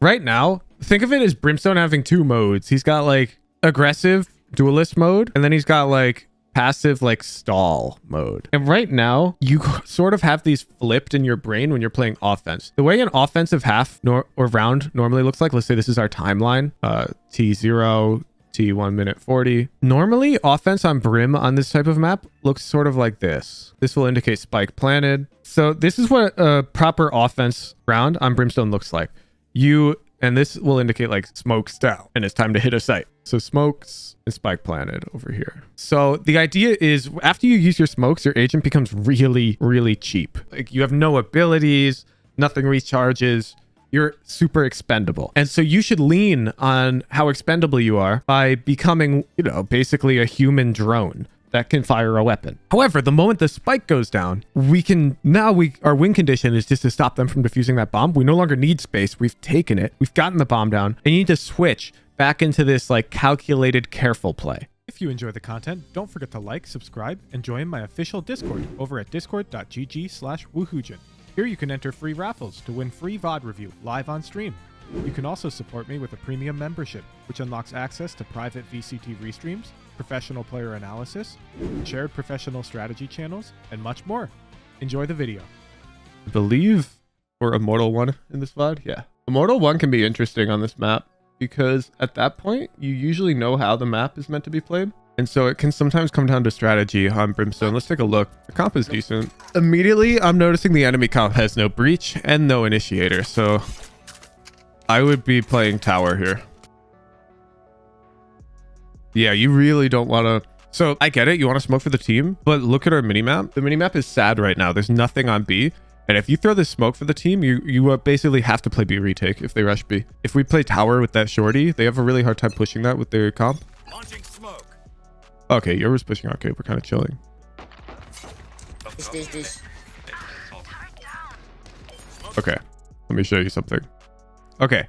Right now, think of it as Brimstone having two modes. He's got like aggressive duelist mode, and then he's got like passive like stall mode. And right now you sort of have these flipped in your brain when you're playing offense. The way an offensive half or round normally looks like, let's say this is our timeline, T0, T1 minute 40. Normally offense on Brim on this type of map looks sort of like this. This will indicate spike planted. So this is what a proper offense round on Brimstone looks like. And this will indicate like smokes down and it's time to hit a site. So smokes and spike planted over here. So the idea is after you use your smokes, your agent becomes really, really cheap. Like you have no abilities, nothing recharges. You're super expendable. And so you should lean on how expendable you are by becoming, you know, basically a human drone that can fire a weapon. However, the moment the spike goes down, our win condition is just to stop them from defusing that bomb. We no longer need space. We've taken it. We've gotten the bomb down. And you need to switch back into this like calculated, careful play. If you enjoy the content, don't forget to like, subscribe, and join my official Discord over at discord.gg/woohoojin. Here you can enter free raffles to win free VOD review live on stream. You can also support me with a premium membership, which unlocks access to private VCT restreams, professional player analysis, shared professional strategy channels, and much more. Enjoy the video. I believe we're Immortal 1 in this VOD. Yeah. Immortal 1 can be interesting on this map because at that point, you usually know how the map is meant to be played. And so it can sometimes come down to strategy on Brimstone. Let's take a look. The comp is decent. Immediately, I'm noticing the enemy comp has no breach and no initiator. So I would be playing tower here. Yeah, you really don't want to. So I get it. You want to smoke for the team, but look at our minimap. The minimap is sad right now. There's nothing on B. And if you throw this smoke for the team, you basically have to play B retake if they rush B. If we play tower with that shorty, they have a really hard time pushing that with their comp. Launching smoke. Okay, yours pushing arcade. We're kind of chilling. This. Okay, let me show you something. Okay.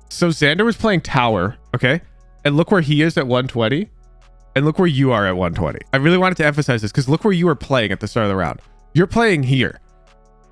So Xander was playing tower, okay? And look where he is at 120. And look where you are at 120. I really wanted to emphasize this because look where you were playing at the start of the round. You're playing here.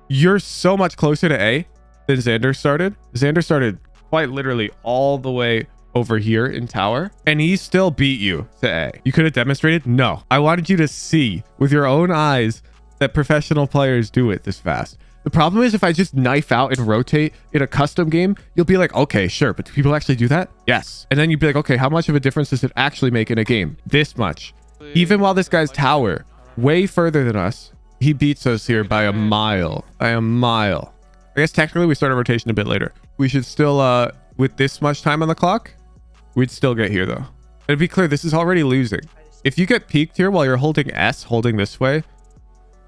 You're so much closer to A than Xander started. Xander started quite literally all the way over here in tower, and he still beat you to A. You could have demonstrated? No. I wanted you to see with your own eyes that professional players do it this fast. The problem is if I just knife out and rotate in a custom game, you'll be like, okay, sure, but do people actually do that? Yes. And then you'd be like, okay, how much of a difference does it actually make in a game? This much. Even while this guy's tower, way further than us, he beats us here by a mile. By a mile. I guess technically we start a rotation a bit later. We should still, with this much time on the clock, we'd still get here though. And to be clear, this is already losing. If you get peaked here while you're holding S, holding this way,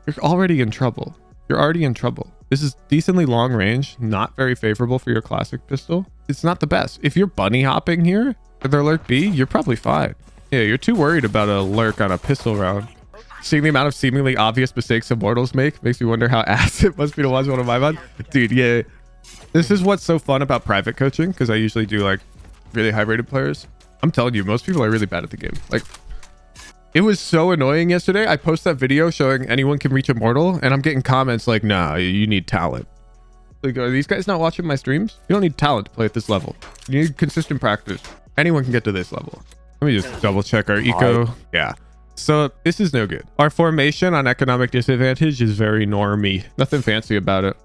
you're already in trouble. You're already in trouble. This is decently long range, not very favorable for your classic pistol. It's not the best. If you're bunny hopping here with their lurk B, you're probably fine. Yeah, you're too worried about a lurk on a pistol round. Seeing the amount of seemingly obvious mistakes Immortals make makes me wonder how ass it must be to watch one of my VODs. Dude, yeah. This is what's so fun about private coaching, because I usually do like really high rated players. I'm telling you, most people are really bad at the game. Like, it was so annoying yesterday. I posted that video showing anyone can reach Immortal, and I'm getting comments like, nah, you need talent. Like, are these guys not watching my streams? You don't need talent to play at this level. You need consistent practice. Anyone can get to this level. Let me just double check our eco. Yeah. So this is no good. Our formation on economic disadvantage is very normie. Nothing fancy about it.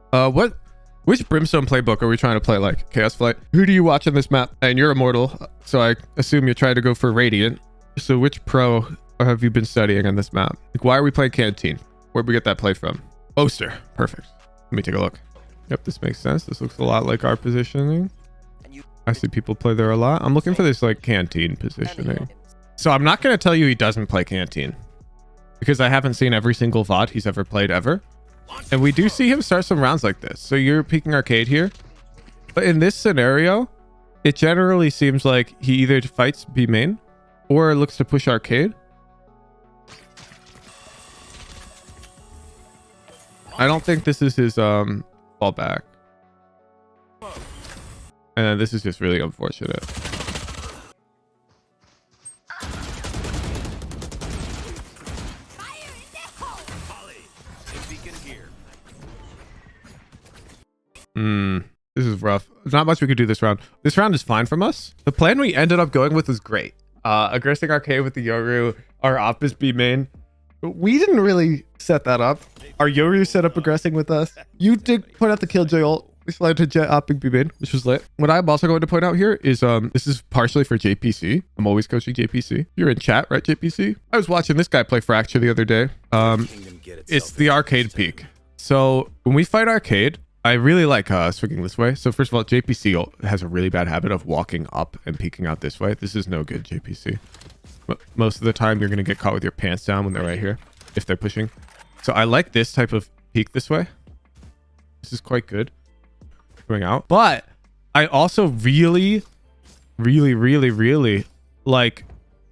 Which Brimstone playbook are we trying to play like? Chaos Flight? Who do you watch on this map? And you're Immortal, so I assume you're trying to go for Radiant. So which pro have you been studying on this map? Like, why are we playing Canteen? Where'd we get that play from? Oster. Perfect. Let me take a look. Yep, this makes sense. This looks a lot like our positioning. I see people play there a lot. I'm looking for this like Canteen positioning. So I'm not going to tell you he doesn't play Canteen because I haven't seen every single VOD he's ever played ever. And we do see him start some rounds like this. So you're peeking arcade here. But in this scenario, it generally seems like he either fights B main or looks to push arcade. I don't think this is his fallback. And this is just really unfortunate. This is rough. There's not much we could do this round. This round is fine from us. The plan we ended up going with was great. Aggressing Arcade with the Yoru, our Opus B main. But we didn't really set that up. Our Yoru set up aggressing with us. You did point out the Killjoy ult. We slid to Jet Optic B main, which was lit. What I'm also going to point out here is this is partially for JPC. I'm always coaching JPC. You're in chat, right, JPC? I was watching this guy play Fracture the other day. It's the Arcade peak. So when we fight Arcade, I really like swinging this way. So first of all, JPC has a really bad habit of walking up and peeking out this way. This is no good, JPC. Most of the time, you're going to get caught with your pants down when they're right here, if they're pushing. So I like this type of peek this way. This is quite good. Going out. But I also really like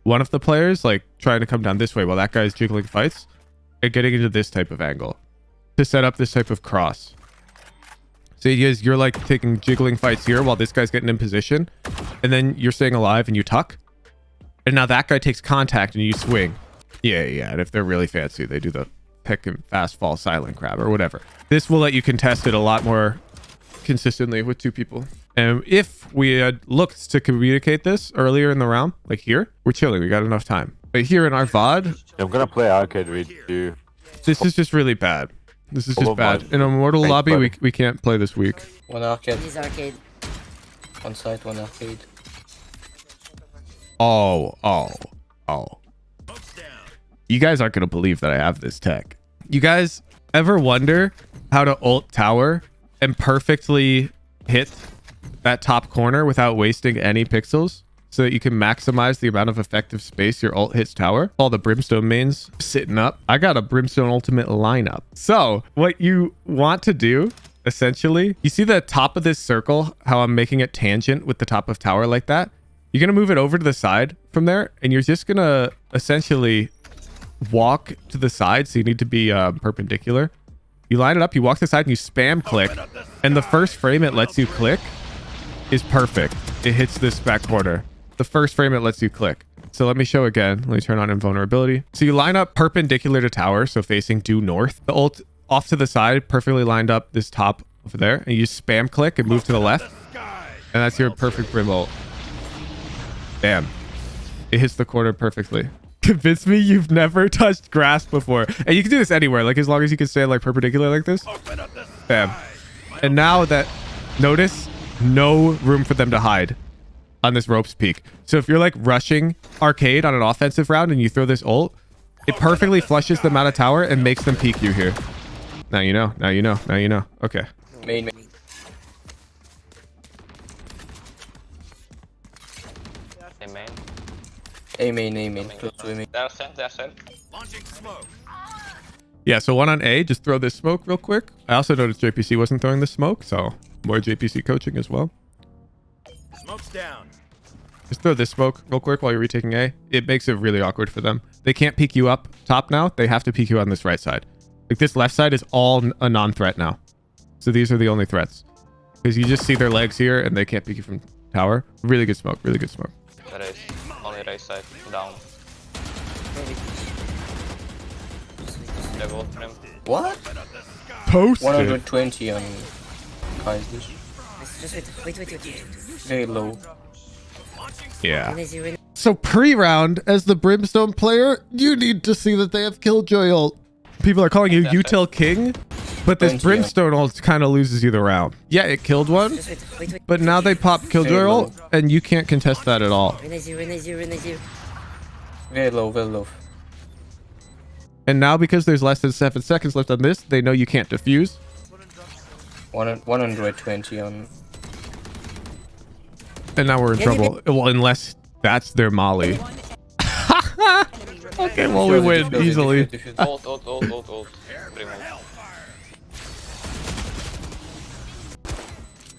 one of the players like trying to come down this way while that guy's jiggling fights and getting into this type of angle to set up this type of cross. So you're like taking jiggling fights here while this guy's getting in position, and then you're staying alive and you tuck, and now that guy takes contact and you swing. Yeah. And if they're really fancy, they do the pick and fast fall silent grab or whatever. This will let you contest it a lot more consistently with two people. And if we had looked to communicate this earlier in the round, like here, we're chilling. We got enough time. But here in our VOD, I'm gonna play Arcade with you. this is just really bad. This is just bad. In a mortal lobby, we can't play this week. One Arcade. He's Arcade. One side, one Arcade. Oh. You guys aren't gonna believe that I have this tech. You guys ever wonder how to ult tower and perfectly hit that top corner without wasting any pixels so that you can maximize the amount of effective space your ult hits tower? All the Brimstone mains sitting up. I got a Brimstone ultimate lineup. So what you want to do, essentially, you see the top of this circle, how I'm making it tangent with the top of tower like that? You're going to move it over to the side from there, and you're just going to essentially walk to the side. So you need to be perpendicular. You line it up, you walk to the side, and you spam click. And the first frame it lets you click is perfect. It hits this back corner. The first frame it lets you click. So let me show again. Let me turn on invulnerability. So you line up perpendicular to tower, so facing due north. The ult off to the side, perfectly lined up this top over there. And you spam click and move to the left. And that's your perfect Brim ult. Damn. It hits the corner perfectly. Convince me you've never touched grass before. And you can do this anywhere, like as long as you can stand like perpendicular like this. Bam. And now that, notice, no room for them to hide on this ropes peak. So if you're like rushing Arcade on an offensive round and you throw this ult, it perfectly flushes them out of tower and makes them peek you here. Now you know. Now you know. Now you know. Okay. Main. A main. Close to A main. Yeah, so one on A. Just throw this smoke real quick. I also noticed JPC wasn't throwing the smoke, so more JPC coaching as well. Smoke's down. Just throw this smoke real quick while you're retaking A. It makes it really awkward for them. They can't peek you up top now. They have to peek you on this right side. Like this left side is all a non-threat now. So these are the only threats. Because you just see their legs here and they can't peek you from tower. Really good smoke. Really good smoke. Race. Only race side. Down. Level trim. What? Post. 120 on Kaiser. Just wait. Very low. Yeah. Renezi. So pre-round, as the Brimstone player, you need to see that they have Killjoy ult. People are calling you Util King, but this Brimstone ult kind of loses you the round. Yeah, it killed one, Just wait. but now they pop Killjoy ult, and you can't contest that at all. Renezi. Very low. And now because there's less than 7 seconds left on this, they know you can't defuse. 120 on. And now we're in trouble. Well, unless that's their molly. Okay, well, we win easily. Ult. Brim ult.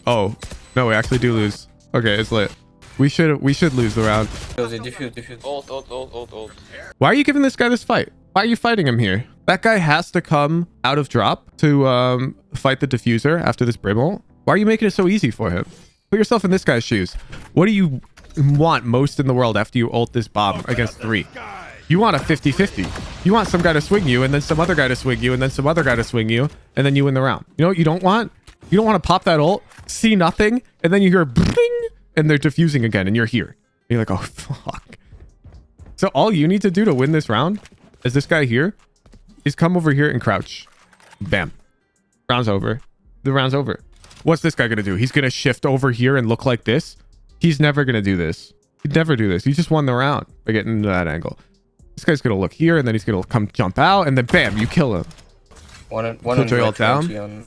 Oh, no, we actually do lose. Okay, it's lit. We should lose the round. Diffuse. Ult. Why are you giving this guy this fight? Why are you fighting him here? That guy has to come out of drop to fight the diffuser after this Brim ult. Why are you making it so easy for him? Put yourself in this guy's shoes. What do you want most in the world after you ult this bomb against 3? You want a 50-50. You want some guy to swing you, and then some other guy to swing you, and then some other guy to swing you, and then you win the round. You know what you don't want? You don't want to pop that ult, see nothing, and then you hear bling, and they're diffusing again, and you're here. You're like, oh, fuck. So all you need to do to win this round, as this guy here, is come over here and crouch. Bam. Round's over. The round's over. What's this guy going to do? He's going to shift over here and look like this. He's never going to do this. He'd never do this. He just won the round by getting into that angle. This guy's going to look here, and then he's going to come jump out, and then bam, you kill him. One Killjoy ult down. on.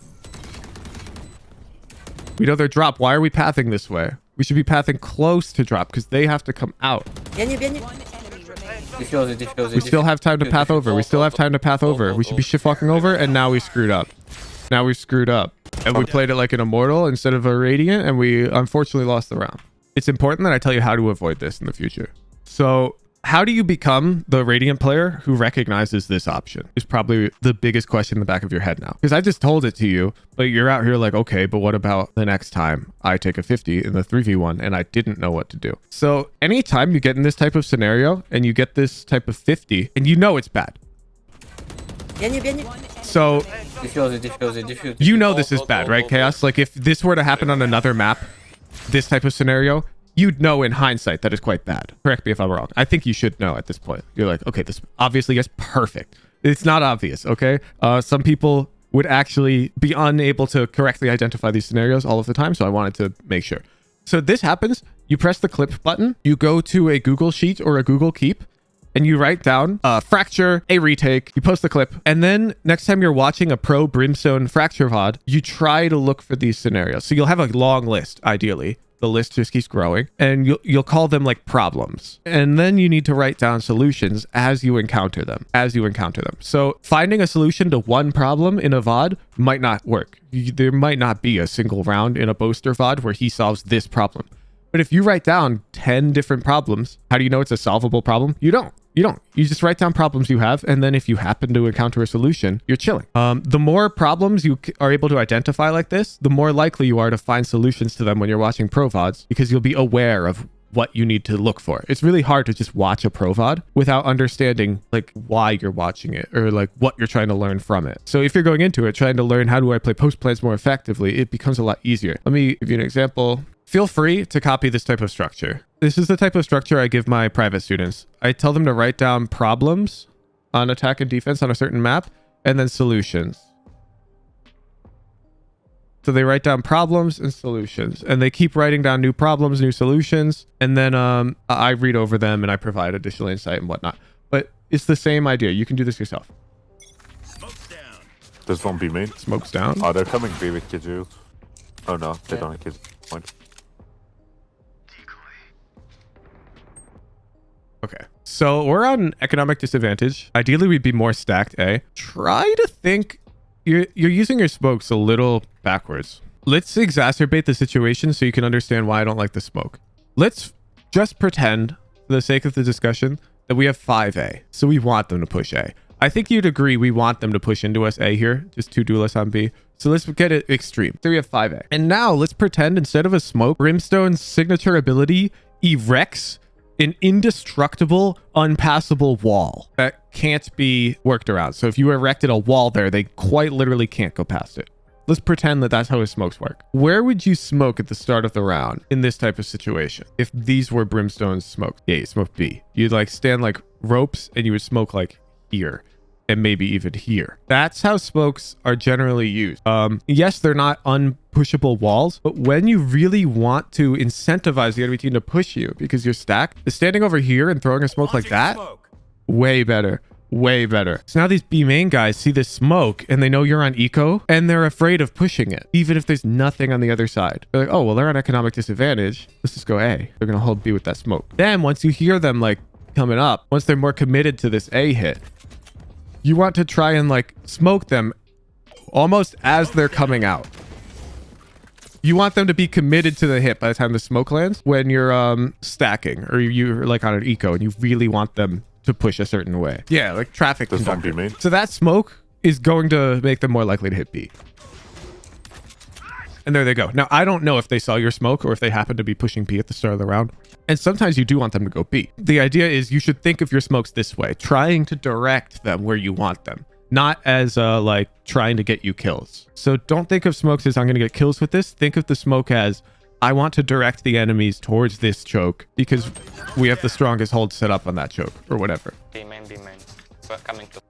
We know they're drop. Why are we pathing this way? We should be pathing close to drop because they have to come out. Bien. Diffuse it. We still have time to path over. We still have time to path over. We should be shift walking over, and now we screwed up. Now we screwed up. And we played it like an Immortal instead of a Radiant, and we unfortunately lost the round. It's important that I tell you how to avoid this in the future. So how do you become the Radiant player who recognizes this option is probably the biggest question in the back of your head now. Because I just told it to you, but you're out here like, okay, but what about the next time I take a 50 in the 3v1 and I didn't know what to do? So anytime you get in this type of scenario and you get this type of 50 and you know it's bad. Bien. So Diffuse. you know this is bad, right, Chaos? Like if this were to happen on another map, this type of scenario, you'd know in hindsight that is quite bad. Correct me if I'm wrong. I think you should know at this point. You're like, okay, this obviously is perfect. It's not obvious, okay? Some people would actually be unable to correctly identify these scenarios all of the time, so I wanted to make sure. So this happens, you press the clip button, you go to a Google Sheet or a Google Keep, and you write down fracture, a retake, you post the clip, and then next time you're watching a pro Brimstone fracture VOD, you try to look for these scenarios. So you'll have a long list, ideally. The list just keeps growing, and you'll call them like problems. And then you need to write down solutions as you encounter them, So finding a solution to one problem in a VOD might not work. There might not be a single round in a Boaster VOD where he solves this problem. But if you write down 10 different problems, how do you know it's a solvable problem? You don't. You just write down problems you have, and then if you happen to encounter a solution, you're chilling. The more problems you are able to identify like this, the more likely you are to find solutions to them when you're watching pro VODs, because you'll be aware of what you need to look for. It's really hard to just watch a pro VOD without understanding like why you're watching it or like what you're trying to learn from it. So if you're going into it trying to learn how do I play post plans more effectively, it becomes a lot easier. Let me give you an example. Feel free to copy this type of structure. This is the type of structure I give my private students. I tell them to write down problems on attack and defense on a certain map, and then solutions. So they write down problems and solutions, and they keep writing down new problems, new solutions, and then I read over them and I provide additional insight and whatnot. But it's the same idea. You can do this yourself. Smoke's down. There's one B main. Smokes down. Oh, they're coming B with Kidju. Oh no, they don't have Kid point. Okay, so we're on economic disadvantage. Ideally, we'd be more stacked, eh? Try to think you're using your smokes a little backwards. Let's exacerbate the situation so you can understand why I don't like the smoke. Let's just pretend, for the sake of the discussion, that we have 5A. So we want them to push A. I think you'd agree we want them to push into us A here, just 2 duelists on B. So let's get it extreme. So we have 5A. And now let's pretend instead of a smoke, Brimstone's signature ability erects an indestructible, unpassable wall that can't be worked around. So if you erected a wall there, they quite literally can't go past it. Let's pretend that that's how his smokes work. Where would you smoke at the start of the round in this type of situation? If these were Brimstone's smokes. Yeah, you smoke B. You'd like stand like ropes and you would smoke like here and maybe even here. That's how smokes are generally used. Yes, they're not unpushable walls, but when you really want to incentivize the enemy team to push you because you're stacked, standing over here and throwing a smoke like that, way better. Way better. So now these B main guys see this smoke and they know you're on eco and they're afraid of pushing it, even if there's nothing on the other side. They're like, oh, well, they're on economic disadvantage. Let's just go A. They're going to hold B with that smoke. Then once you hear them like coming up, once they're more committed to this A hit, you want to try and like smoke them almost as they're coming out. You want them to be committed to the hit by the time the smoke lands when you're stacking or you're like on an eco and you really want them to push a certain way. Yeah, like traffic conductor. So that smoke is going to make them more likely to hit B. And there they go. Now, I don't know if they saw your smoke or if they happen to be pushing B at the start of the round. And sometimes you do want them to go B. The idea is you should think of your smokes this way, trying to direct them where you want them, not as like trying to get you kills. So don't think of smokes as I'm going to get kills with this. Think of the smoke as I want to direct the enemies towards this choke because we have the strongest hold set up on that choke or whatever. B main. But coming to.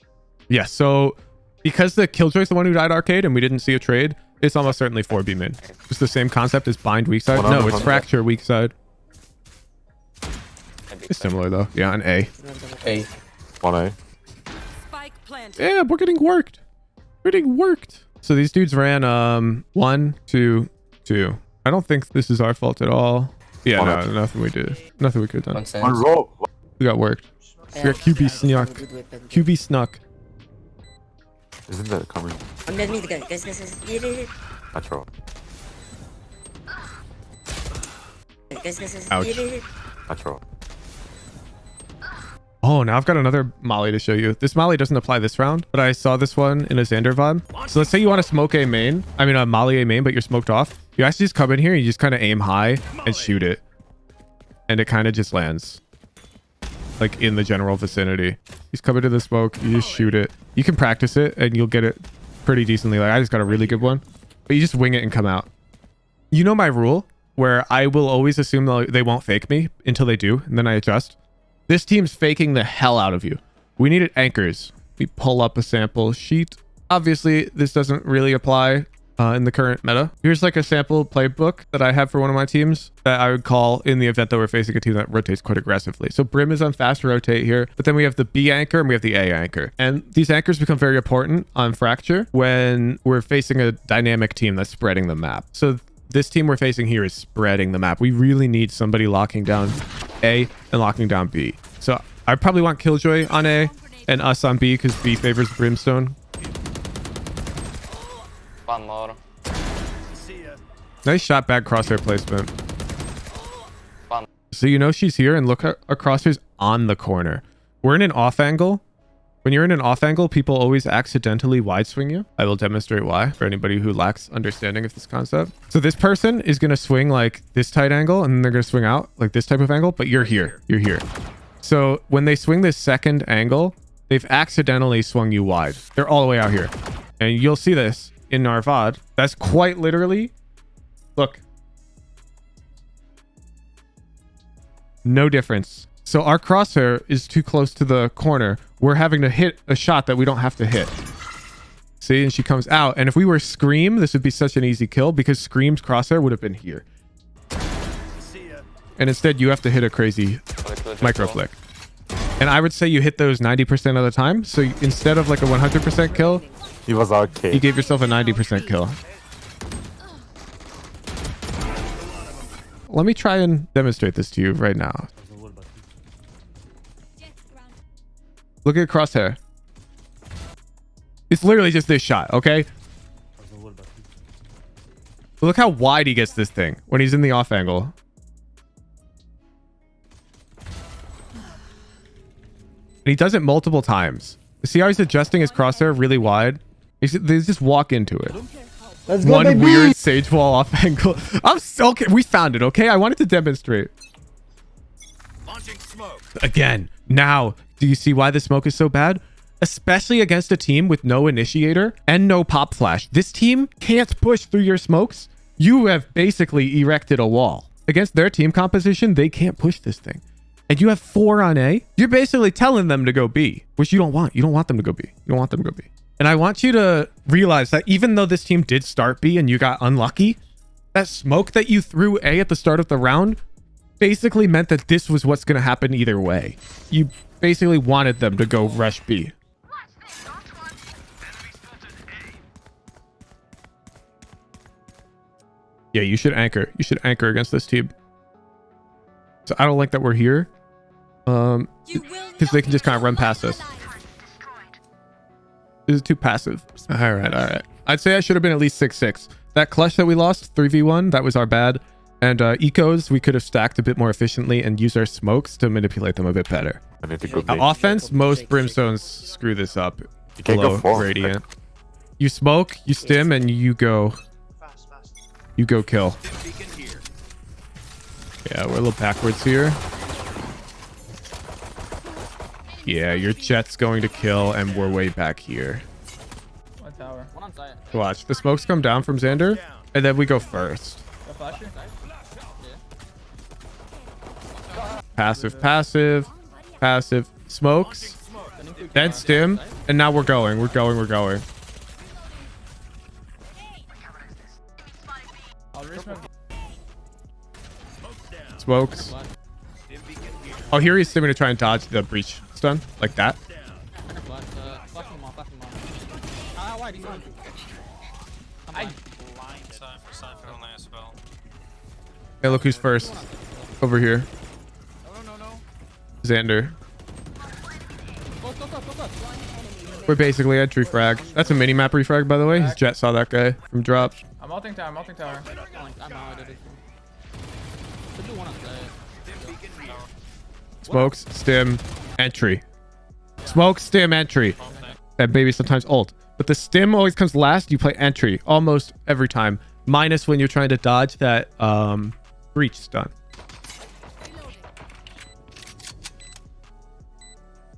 Yeah, so because the Killjoy's the one who died arcade and we didn't see a trade, it's almost certainly 4B mid. It's the same concept as bind weak side. No, it's fracture weak side. It's similar though. Yeah, on A. A. 1A. Spike planted. Yeah, we're getting worked. We're getting worked. So these dudes ran 1, 2, 2. I don't think this is our fault at all. Yeah, no, nothing we did. Nothing we could have done. 1 One cent. roll. We got worked. We got QB snuck. Good weapon. QB snuck. Isn't that coming? I'm dead mid, guys. Yeah. Natural. Guys. Ouch. Yeah. Natural. Oh, now I've got another Molly to show you. This Molly doesn't apply this round, but I saw this one in a Xander VOD. So let's say you want to smoke a main. I mean, a Molly a main, but you're smoked off. You actually just come in here and you just kind of aim high and shoot it. And it kind of just lands. Like in the general vicinity. You just come into the smoke, you just shoot it. You can practice it and you'll get it pretty decently. Like I just got a really good one. But you just wing it and come out. You know my rule where I will always assume they won't fake me until they do. And then I adjust. This team's faking the hell out of you. We needed anchors. We pull up a sample sheet. Obviously, this doesn't really apply in the current meta. Here's like a sample playbook that I have for one of my teams that I would call in the event that we're facing a team that rotates quite aggressively. So Brim is on fast rotate here, but then we have the B anchor and we have the A anchor. And these anchors become very important on Fracture when we're facing a dynamic team that's spreading the map. So this team we're facing here is spreading the map. We really need somebody locking down A and locking down B. So I probably want Killjoy on A and us on B because B favors Brimstone. One more. Nice shot, bad crosshair placement. One. So you know she's here and look at our crosshairs on the corner. We're in an off angle. When you're in an off angle, people always accidentally wide swing you. I will demonstrate why for anybody who lacks understanding of this concept. So this person is going to swing like this tight angle and then they're going to swing out like this type of angle, but you're here. You're here. So when they swing this second angle, they've accidentally swung you wide. They're all the way out here. And you'll see this in our VOD. That's quite literally, look. No difference. So our crosshair is too close to the corner. We're having to hit a shot that we don't have to hit. See, and she comes out. And if we were Scream, this would be such an easy kill because Scream's crosshair would have been here. And instead, you have to hit a crazy micro flick. And I would say you hit those 90% of the time. So instead of like a 100% kill, He was arcade. you gave yourself a 90% kill. Let me try and demonstrate this to you right now. Look at crosshair. It's literally just this shot, okay? Look how wide he gets this thing when he's in the off angle. And he does it multiple times. See how he's adjusting his crosshair really wide? They just walk into it. Let's go, One baby. weird sage wall off angle. I'm so okay. We found it, okay? I wanted to demonstrate. Launching smoke. Again, now, do you see why the smoke is so bad? Especially against a team with no initiator and no pop flash. This team can't push through your smokes. You have basically erected a wall. Against their team composition, they can't push this thing. And you have 4 on A. You're basically telling them to go B, which you don't want. You don't want them to go B. You don't want them to go B. And I want you to realize that even though this team did start B and you got unlucky, that smoke that you threw A at the start of the round basically meant that this was what's going to happen either way. You basically wanted them to go rush B. Yeah, you should anchor. You should anchor against this team. So I don't like that we're here. Because they can just kind of run past us. This is too passive. All right. I'd say I should have been at least 6-6. That clutch that we lost, 3v1, that was our bad. And ecos, we could have stacked a bit more efficiently and used our smokes to manipulate them a bit better. I need to go Now, big. offense, most brimstones screw this up. You can't Below go full. Radiant. You smoke, you stim, and you go. You go kill. Beacon here. Yeah, we're a little backwards here. Yeah, your jet's going to kill, and we're way back here. tower. One on site. Watch. The smokes come down from Xander, and then we go first. Go flasher. Passive, passive, passive. Smokes. Then stim. And now we're going. We're going. We're going. I'll resmoke. Smokes. Oh, here he's stimming to try and dodge the breach stun. Like that. Flash him off. Ah, why? He's on. I blind Cypher on that spell. Hey, look who's first. Over here. No. Xander. Go. We're basically entry frag. That's a mini map refrag, by the way. His jet saw that guy from drop. I'm ulting tower. I'm out. Should do one on site. Smokes, stim, entry. Smoke, stim, entry. And maybe sometimes ult. But the stim always comes last. You play entry almost every time. Minus when you're trying to dodge that breach stun.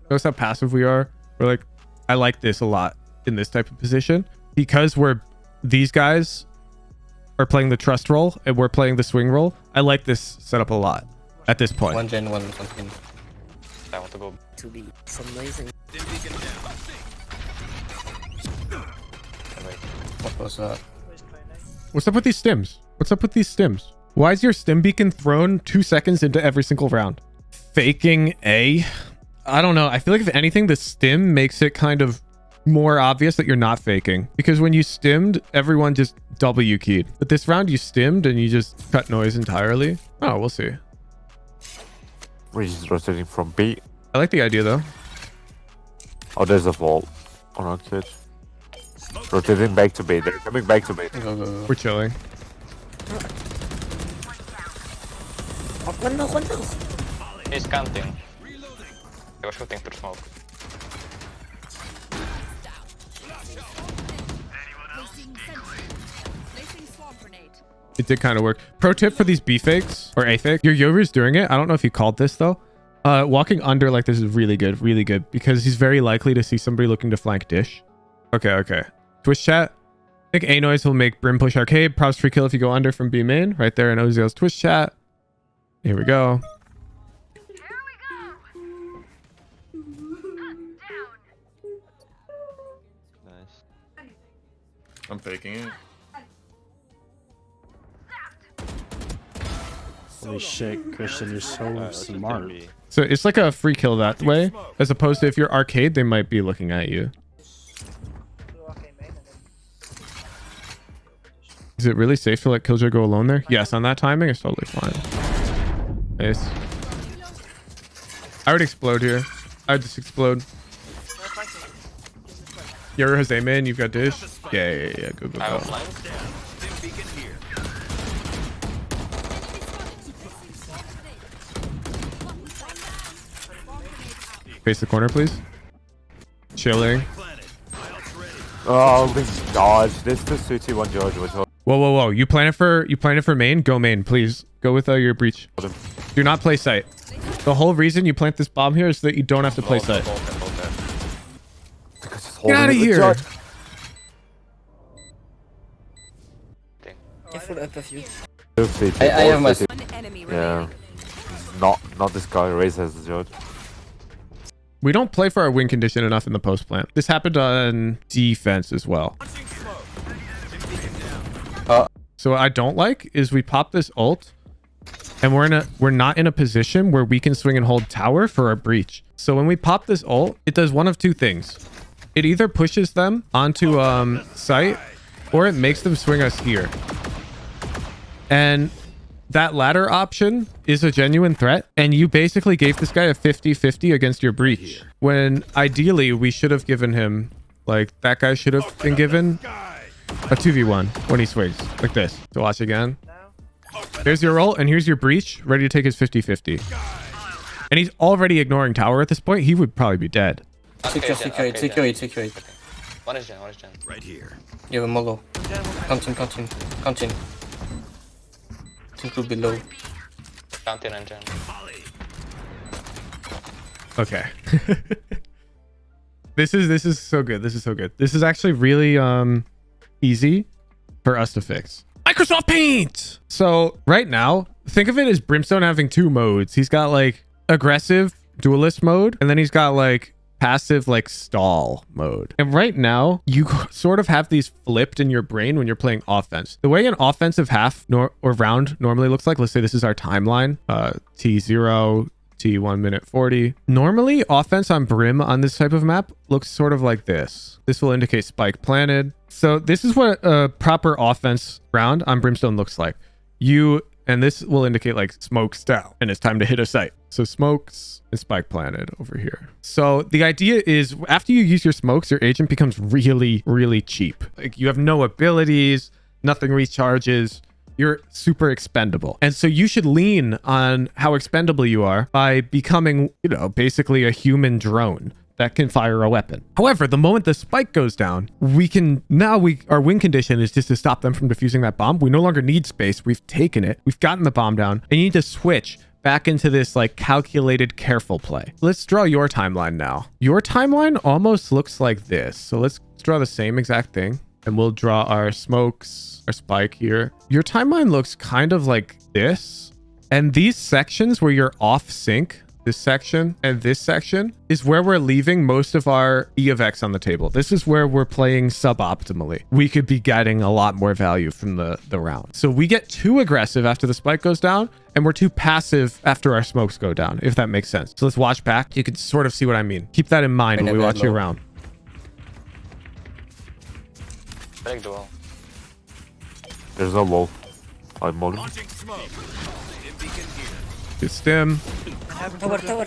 Notice how passive we are? We're like, I like this a lot in this type of position. Because these guys are playing the trust role and we're playing the swing role. I like this setup a lot at this point. One gen, one something. I want to go. To be some amazing. What was that? What's up with these stims? What's up with these stims? Why is your stim beacon thrown 2 seconds into every single round? Faking A? I don't know. I feel like if anything, the stim makes it kind of more obvious that you're not faking. Because when you stimmed, everyone just W keyed. But this round you stimmed and you just cut noise entirely. Oh, we'll see. We're just rotating from B. I like the idea though. Oh, there's a vault on our stage. Rotating back to B. They're coming back to B. Go. We're chilling. One more. He's counting. They were shooting through smoke. It did kind of work. Pro tip for these B fakes or A fake. Your Yoru's doing it. I don't know if he called this though. Walking under like this is really good because he's very likely to see somebody looking to flank dish. Okay. Twitch chat. I think A noise will make Brim push arcade. Props free kill if you go under from B main. Right there in Oziel's Twitch chat. Here we go. Nice. I'm faking it. Holy shit, Christian, you're so smart. So it's like a free kill that way, as opposed to if you're arcade, they might be looking at you. Is it really safe to let Killjoy go alone there? Yes, on that timing, it's totally fine. Nice. I would explode here. I would just explode. Yoru has A main, you've got dish. Yeah. Go. I have a flank. Face the corner, please. Chilling. Oh, this dodge. This is the 2-1 George. Whoa. You plan it for main? Go main, please. Go with your breach. Do not play site. The whole reason you plant this bomb here is that you don't have to play site. Get out of here. Careful up of you. I have my... Yeah. Not this guy. Raze has the George. We don't play for our win condition enough in the post plant. This happened on defense as well. So what I don't like is we pop this ult and we're not in a position where we can swing and hold tower for our breach. So when we pop this ult, it does one of two things. It either pushes them onto site or it makes them swing us here. And that latter option is a genuine threat, and you basically gave this guy a 50-50 against your breach, when ideally we should have given him, like, that guy should have been given a 2v1 when he swings like this. So watch again. Here's your ult and here's your breach ready to take his 50-50, and he's already ignoring tower at this point. He would probably be dead. Secure it. One is gen. Right here. You have a Molo. Continue. Think will be low. Counting and gen. Okay. This is so good. This is so good. This is actually really easy for us to fix. Microsoft Paint. So right now, think of it as Brimstone having two modes. He's got like aggressive duelist mode, and then he's got like passive like stall mode. And right now, you sort of have these flipped in your brain when you're playing offense. The way an offensive half or round normally looks like, let's say this is our timeline, T0, T1 minute 40. Normally, offense on Brim on this type of map looks sort of like this. This will indicate spike planted. So this is what a proper offense round on Brimstone looks like. And this will indicate like smokes down and it's time to hit a site. So smokes and spike planted over here. So the idea is after you use your smokes, your agent becomes really, really cheap. Like you have no abilities, nothing recharges. You're super expendable. And so you should lean on how expendable you are by becoming, you know, basically a human drone that can fire a weapon. However, the moment the spike goes down, our win condition is just to stop them from defusing that bomb. We no longer need space. We've taken it. We've gotten the bomb down, and you need to switch back into this like calculated, careful play. Let's draw your timeline now. Your timeline almost looks like this. So let's draw the same exact thing, and we'll draw our smokes, our spike here. Your timeline looks kind of like this. And these sections where you're off sync, this section and this section is where we're leaving most of our E of X on the table. This is where we're playing suboptimally. We could be getting a lot more value from the round. So we get too aggressive after the spike goes down, and we're too passive after our smokes go down, if that makes sense. So let's watch back. You can sort of see what I mean. Keep that in mind when we watch your round. Break the wall. There's no wall. I'm molly. Launching smoke. Stim beacon here. Good stim. Tower.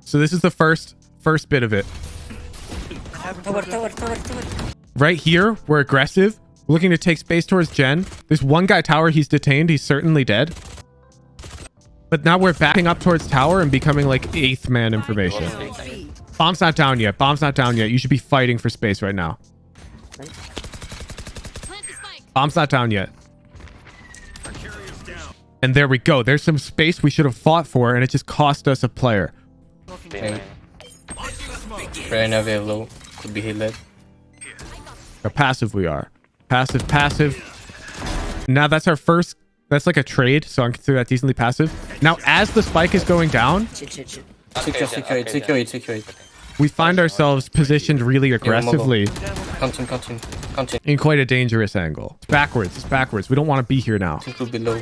So this is the first bit of it. Tower. Right here, we're aggressive. We're looking to take space towards Gen. There's one guy tower. He's detained. He's certainly dead. But now we're backing up towards tower and becoming like 8th man information. Bomb's not down yet. Bomb's not down yet. You should be fighting for space right now. Bomb's not down yet. And there we go. There's some space we should have fought for, and it just cost us a player. Okay. Reyna very low. Could be healed. How passive we are. Passive. Now that's our first. That's like a trade, so I consider that decently passive. Now, as the spike is going down, Chill. Secure it. we find ourselves positioned really aggressively Continue. in quite a dangerous angle. It's backwards. We don't want to be here now. It could be low.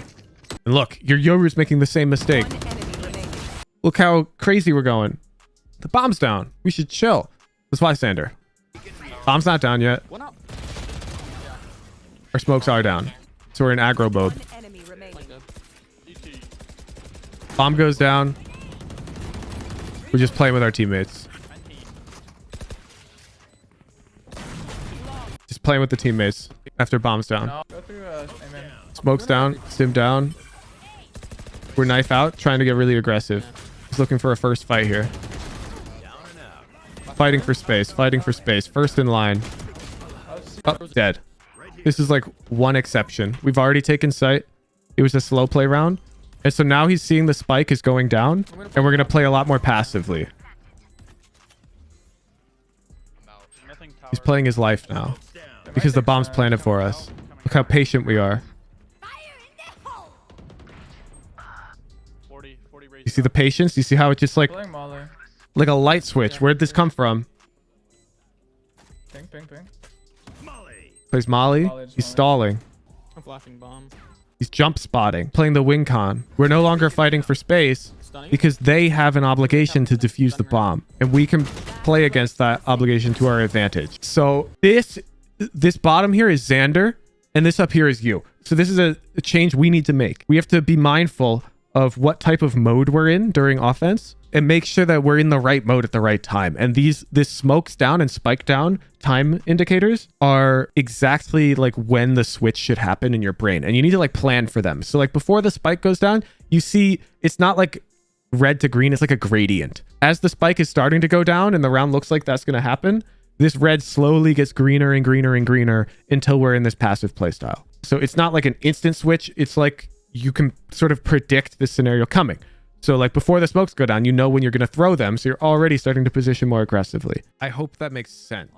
And look, your Yoru's making the same mistake. Look how crazy we're going. The bomb's down. We should chill. Let's watch Sander. Bomb's not down yet. Our smokes are down. So we're in aggro mode. Bomb goes down. We're just playing with our teammates. Just playing with the teammates after bomb's down. Smoke's down. Stim down. We're knife out, trying to get really aggressive. He's looking for a first fight here. Fighting for space. First in line. Oh, dead. This is like one exception. We've already taken sight. It was a slow play round. And so now he's seeing the spike is going down, and we're going to play a lot more passively. He's playing his life now because the bomb's planted for us. Look how patient we are. You see the patience? You see how it's just like a light switch? Where'd this come from? Ping. Plays Molly. He's stalling. I'm flashing bomb. He's jump spotting, playing the wing con. We're no longer fighting for space because they have an obligation to defuse the bomb, and we can play against that obligation to our advantage. So this bottom here is Xander, and this up here is you. So this is a change we need to make. We have to be mindful of what type of mode we're in during offense and make sure that we're in the right mode at the right time. And this smokes down and spike down time indicators are exactly like when the switch should happen in your brain. And you need to like plan for them. So like before the spike goes down, you see it's not like red to green. It's like a gradient. As the spike is starting to go down and the round looks like that's going to happen, this red slowly gets greener and greener and greener until we're in this passive play style. So it's not like an instant switch. It's like you can sort of predict this scenario coming. So like before the smokes go down, you know when you're going to throw them. So you're already starting to position more aggressively. I hope that makes sense.